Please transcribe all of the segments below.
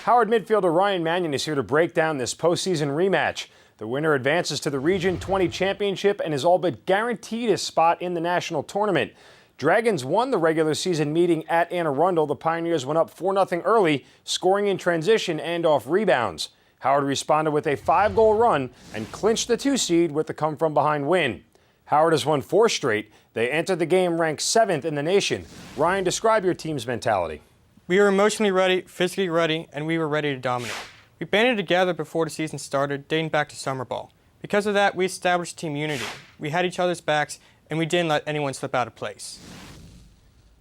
Howard midfielder Ryan Mannion is here to break down this postseason rematch. The winner advances to the Region 20 Championship and is all but guaranteed a spot in the national tournament. Dragons won the regular season meeting at Anne Arundel. The Pioneers went up 4-0 early, scoring in transition and off rebounds. Howard responded with a 5-goal run and clinched the 2 seed with the come-from-behind win. Howard has won 4 straight. They entered the game ranked 7th in the nation. Ryan, describe your team's mentality. We were emotionally ready, physically ready, and we were ready to dominate. We banded together before the season started, dating back to summer ball. Because of that, we established team unity. We had each other's backs, and we didn't let anyone slip out of place.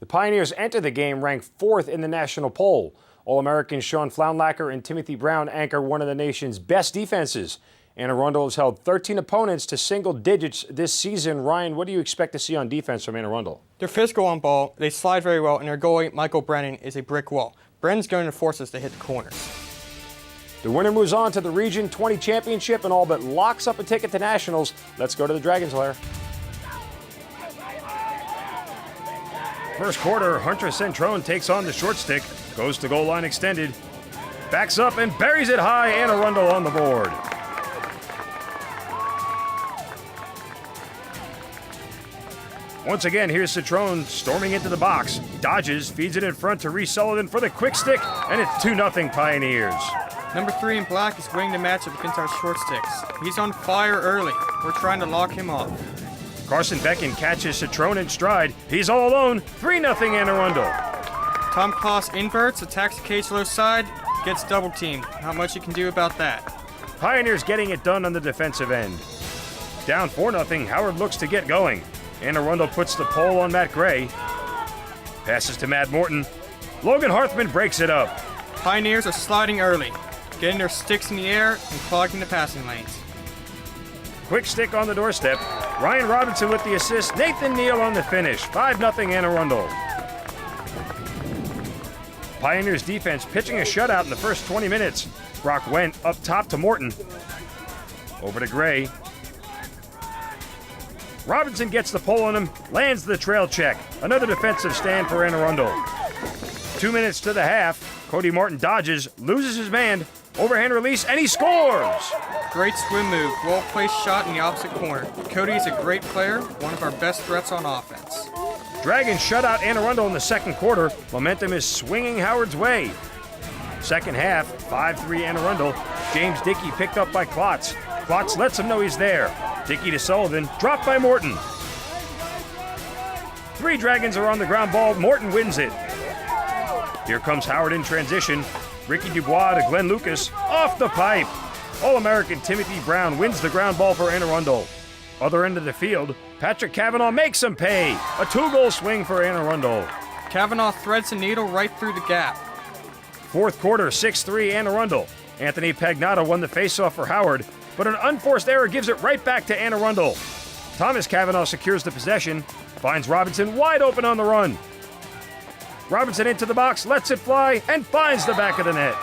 The Pioneers entered the game ranked 4th in the national poll. All-Americans Sean Floundlacker and Timothy Brown anchor one of the nation's best defenses. Anne Arundel has held 13 opponents to single digits this season. Ryan, what do you expect to see on defense from Anne Arundel? They're physical on ball, they slide very well, and their goalie, Michael Brennan, is a brick wall. Brennan's going to force us to hit the corners. The winner moves on to the Region 20 Championship and all but locks up a ticket to Nationals. Let's go to the Dragons' lair. First quarter, Hunter Centrone takes on the short stick, goes to goal line extended, backs up and buries it high. Anne Arundel on the board. Once again, here's Citrone storming into the box. Dodges, feeds it in front to Reese Sullivan for the quick stick, and it's 2-0 Pioneers. Number 3 in black is winning the matchup against our short sticks. He's on fire early. We're trying to lock him off. Carson Becken catches Citrone in stride. He's all alone. 3-0 Anne Arundel. Tom Kloss inverts, attacks the cage low side, gets double teamed. Not much you can do about that. Pioneers getting it done on the defensive end. Down 4-0, Howard looks to get going. Anne Arundel puts the pole on Matt Gray. Passes to Matt Morton. Logan Harthman breaks it up. Pioneers are sliding early, getting their sticks in the air and clogging the passing lanes. Quick stick on the doorstep. Ryan Robinson with the assist. Nathan Neal on the finish. 5-0 Anne Arundel. Pioneers defense pitching a shutout in the first 20 minutes. Brock went up top to Morton. Over to Gray. Robinson gets the pull on him, lands the trail check. Another defensive stand for Anne Arundel. 2 minutes to the half. Cody Martin dodges, loses his man. Overhand release, and he scores! Great swim move, well-placed shot in the opposite corner. Cody is a great player, one of our best threats on offense. Dragons shut out Anne Arundel in the second quarter. Momentum is swinging Howard's way. Second half, 5-3 Anne Arundel. James Dickey picked up by Klotz. Klotz lets him know he's there. Dickey to Sullivan, dropped by Morton. 3 Dragons are on the ground ball. Morton wins it. Here comes Howard in transition. Ricky Dubois to Glenn Lucas, off the pipe. All-American Timothy Brown wins the ground ball for Anne Arundel. Other end of the field, Patrick Cavanaugh makes him pay. A 2-goal swing for Anne Arundel. Cavanaugh threads the needle right through the gap. Fourth quarter, 6-3 Anne Arundel. Anthony Pagnotta won the faceoff for Howard, but an unforced error gives it right back to Anne Arundel. Thomas Cavanaugh secures the possession, finds Robinson wide open on the run. Robinson into the box, lets it fly, and finds the back of the net.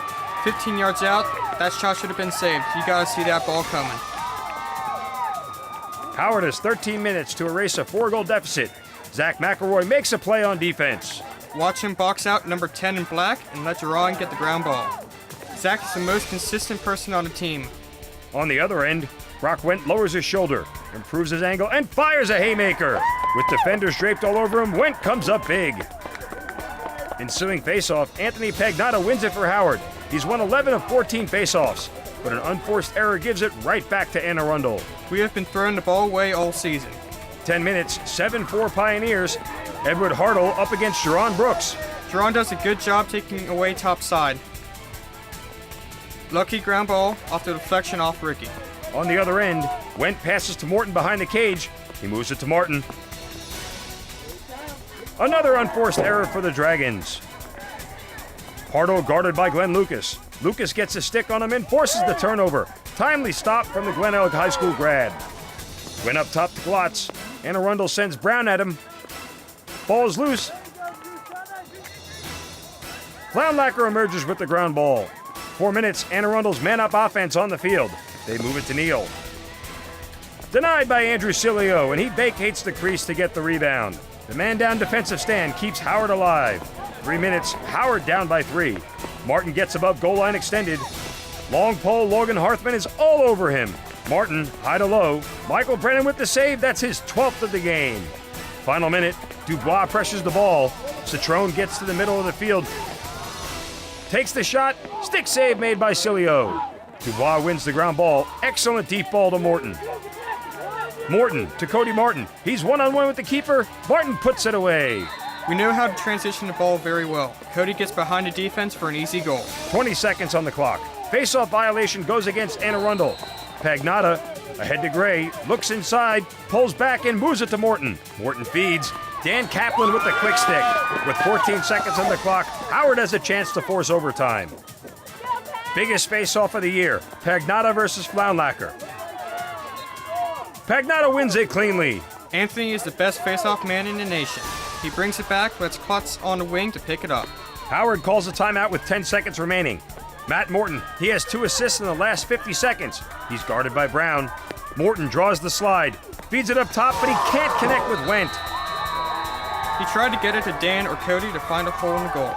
15 yards out, that shot should have been saved. You gotta see that ball coming. Howard has 13 minutes to erase a 4-goal deficit. Zach McElroy makes a play on defense. Watch him box out number 10 in black and let Jerron get the ground ball. Zach is the most consistent person on the team. On the other end, Brock Wendt lowers his shoulder, improves his angle, and fires a haymaker. With defenders draped all over him, Wendt comes up big. Ensuing faceoff, Anthony Pagnotta wins it for Howard. He's won 11 of 14 faceoffs, but an unforced error gives it right back to Anne Arundel. We have been throwing the ball away all season. 10 minutes, 7-4 Pioneers. Edward Hartle up against Jerron Brooks. Jerron does a good job taking away top side. Lucky ground ball off the deflection off Ricky. On the other end, Wendt passes to Morton behind the cage. He moves it to Martin. Another unforced error for the Dragons. Pardo guarded by Glenn Lucas. Lucas gets a stick on him and forces the turnover. Timely stop from the Glen Elk High School grad. Went up top to Glotz. Anne Arundel sends Brown at him. Ball's loose. Floundlacker emerges with the ground ball. 4 minutes, Anne Arundel's man-up offense on the field. They move it to Neal. Denied by Andrew Cilio, and he vacates the crease to get the rebound. The man-down defensive stand keeps Howard alive. 3 minutes, Howard down by 3. Martin gets above goal line extended. Long pole, Logan Harthman is all over him. Martin, high to low. Michael Brennan with the save. That's his 12th of the game. Final minute. Dubois pressures the ball. Citrone gets to the middle of the field. Takes the shot. Stick save made by Cilio. Dubois wins the ground ball. Excellent deep ball to Morton. Morton to Cody Martin. He's one-on-one with the keeper. Martin puts it away. We know how to transition the ball very well. Cody gets behind the defense for an easy goal. 20 seconds on the clock. Face-off violation goes against Arundel. Pagnotta, ahead to Gray, looks inside, pulls back and moves it to Morton. Morton feeds. Dan Kaplan with the quick stick. With 14 seconds on the clock, Howard has a chance to force overtime. Biggest face-off of the year, Pagnotta versus Flounlacker. Pagnotta wins it cleanly. Anthony is the best face-off man in the nation. He brings it back, lets Klutz on the wing to pick it up. Howard calls a timeout with 10 seconds remaining. Matt Morton, he has 2 assists in the last 50 seconds. He's guarded by Brown. Morton draws the slide, feeds it up top, but he can't connect with Wendt. He tried to get it to Dan or Cody to find a hole in the goal.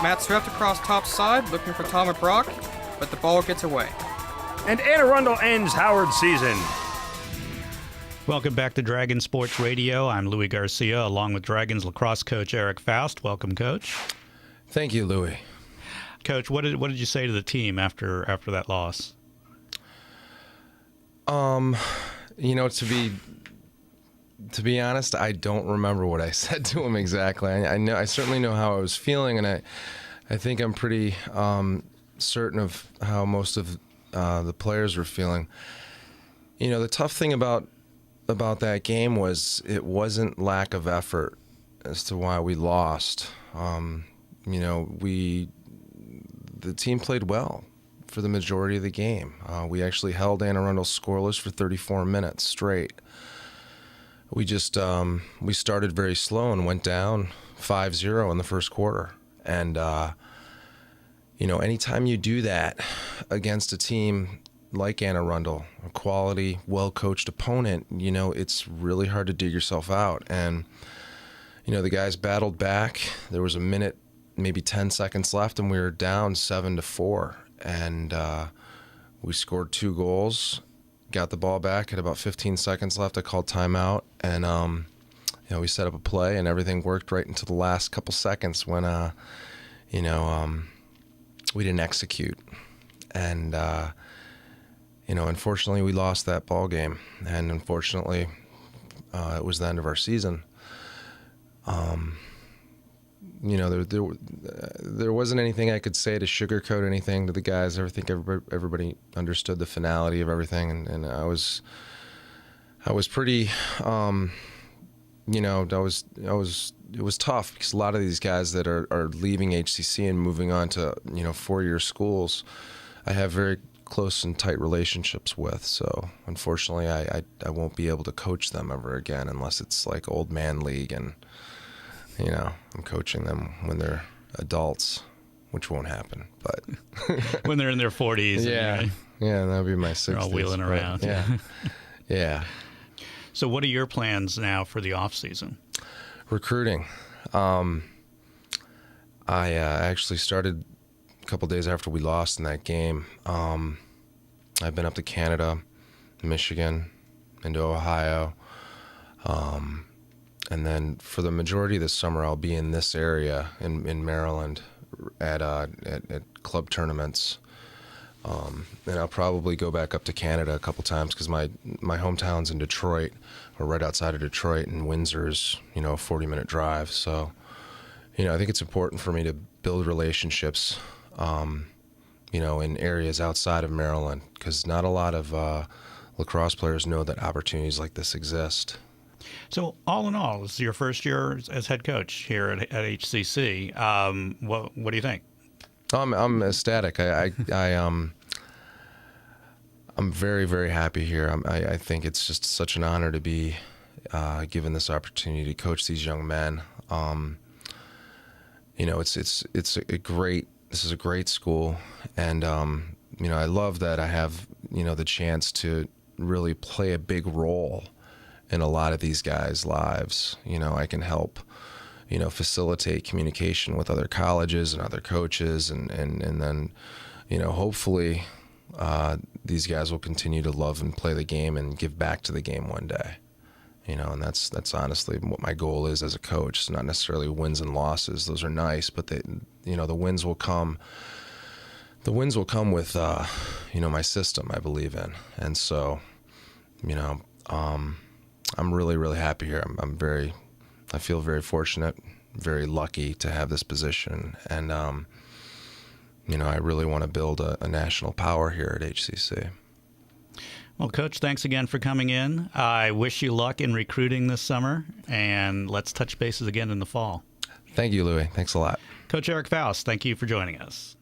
Matt swept across top side, looking for Tom and Brock, but the ball gets away. And Arundel ends Howard's season. Welcome back to Dragon Sports Radio. I'm Louis Garcia, along with Dragons lacrosse coach Eric Faust. Welcome, Coach. Thank you, Louis. Coach, what did you say to the team after that loss? To be honest, I don't remember what I said to him exactly. I certainly know how I was feeling, and I think I'm pretty certain of how most of the players were feeling. You know, the tough thing about that game was it wasn't lack of effort as to why we lost. The team played well for the majority of the game. We actually held Anne Arundel scoreless for 34 minutes straight. We just we started very slow and went down 5-0 in the first quarter. And anytime you do that against a team like Anne Arundel, a quality, well-coached opponent, it's really hard to dig yourself out. And the guys battled back. There was a minute, maybe 10 seconds left, and we were down 7-4. And we scored 2 goals, got the ball back at about 15 seconds left. I called timeout, and we set up a play, and everything worked right until the last couple seconds when we didn't execute. And unfortunately, we lost that ball game, and unfortunately, it was the end of our season. There wasn't anything I could say to sugarcoat anything to the guys. I think everybody understood the finality of everything, and I was pretty, it was tough because a lot of these guys that are leaving HCC and moving on to 4-year schools, I have very close and tight relationships with. So unfortunately, I won't be able to coach them ever again unless it's like old man league and. I'm coaching them when they're adults, which won't happen. But when they're in their 40s. Yeah, that'll be my 60s. They're all wheeling around. Yeah. So what are your plans now for the off season? Recruiting. I actually started a couple days after we lost in that game. I've been up to Canada, Michigan, into Ohio. And then for the majority of this summer, I'll be in this area in Maryland at club tournaments. And I'll probably go back up to Canada a couple times because my hometown's in Detroit, or right outside of Detroit, and Windsor's, a 40-minute drive. So, I think it's important for me to build relationships, in areas outside of Maryland, because not a lot of lacrosse players know that opportunities like this exist. So all in all, it's your first year as head coach here at HCC. What do you think? I'm ecstatic. I'm very, very happy here. I think it's just such an honor to be given this opportunity to coach these young men. This is a great school, and I love that I have the chance to really play a big role in a lot of these guys' lives. I can help, facilitate communication with other colleges and other coaches, and then, hopefully these guys will continue to love and play the game and give back to the game one day. And that's honestly what my goal is as a coach. It's not necessarily wins and losses; those are nice, but the wins will come. The wins will come with my system I believe in, and so I'm really, really happy here. I feel very fortunate, very lucky to have this position, and I really want to build a national power here at HCC. Well, Coach, thanks again for coming in. I wish you luck in recruiting this summer, and let's touch bases again in the fall. Thank you, Louis. Thanks a lot. Coach Eric Faust, thank you for joining us.